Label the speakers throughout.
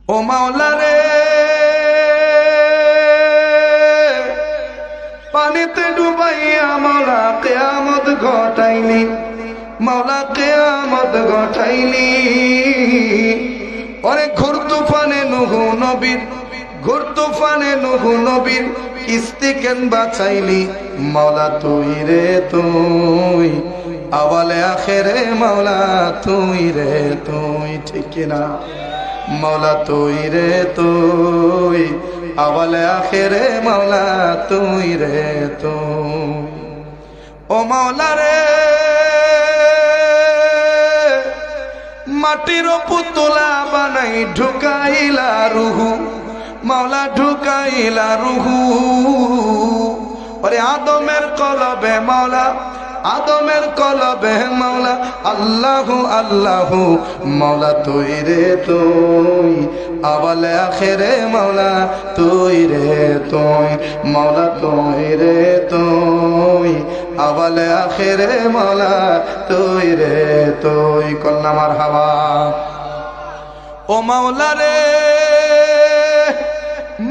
Speaker 1: ও মাওলা রে, পানিতে ডুবাইয়া মাওলা কিয়ামত ঘটাইলি, মাওলা কিয়ামত ঘটাইলি। ওরে ঘোর তুফানে নূহ নবীর, ঘোর তুফানে নূহ নবীর কিস্তি কেন বাঁচাইলি, মাওলা তুই রে তুই, আওয়ালে আখেরে মাওলা তুই রে তুই, ঠিক কিনা? মাওলা তুই রে তুই, আওয়ালে আখেরে মাওলা তুই রে তুই। ও মাওলা রে, মাটির পুতুলা বানাই ঢুকাইলা রুহু, মাওলা ঢুকাইলা রুহু। ওরে আদমের কলবে মাওলা, আদমের কলবে মাওলা আল্লাহু আল্লাহু, মাওলা তুই রে তুই, আওয়ালে আখেরে মাওলা তুই রে তুই, মাওলা তুই রে তুই, আওয়ালে আখেরে মাওলা তুই রে তুই। কন্যা মারহাবা। ও মাওলা রে,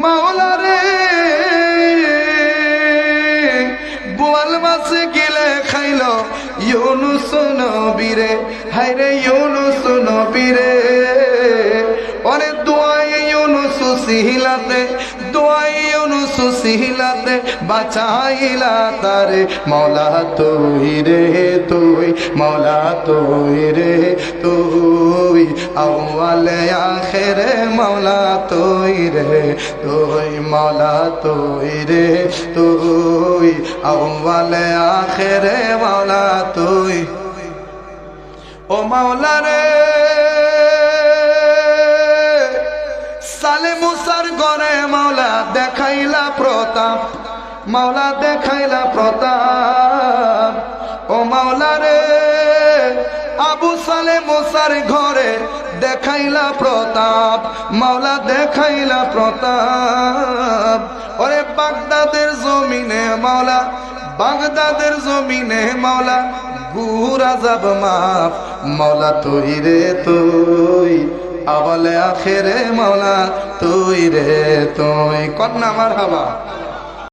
Speaker 1: মাওলা রে, বোয়াল মাছ গিলে খাইল ইউনুস নবীরে, হায়রে ইউনুস নবীরে। ওরে দোয়াই ইউনুস সিহিলাতে, দোয়াই ইউনুস সিহিলাতে বাঁচাইলা তারে, মাওলা তুই রে তুই, মাওলা তুই রে তুই, আউয়ালে আখেরে মাওলা তুই রে তুই, মাওলা তুই রে তুই, আউয়ালে আখেরে মাওলা তুই। ও মাওলা রে, সালে মুসার ঘরে মাওলা দেখাইলা প্রতাপ, মাওলা দেখাইলা প্রতাপ। ও মাওলা রে, আবু সালে মুসার ঘরে দেখাইলা প্রতাপ, মাওলা দেখাইলা প্রতাপ। ওরে বাগদাদের জমিনে মাওলা, বাগদাদের জমিনে মাওলা গুর আযাব মাফ, মাওলা তুই রে তুই, আওয়ালে আখেরে মাওলা তুই রে তুই। কন্যা মারহাবা।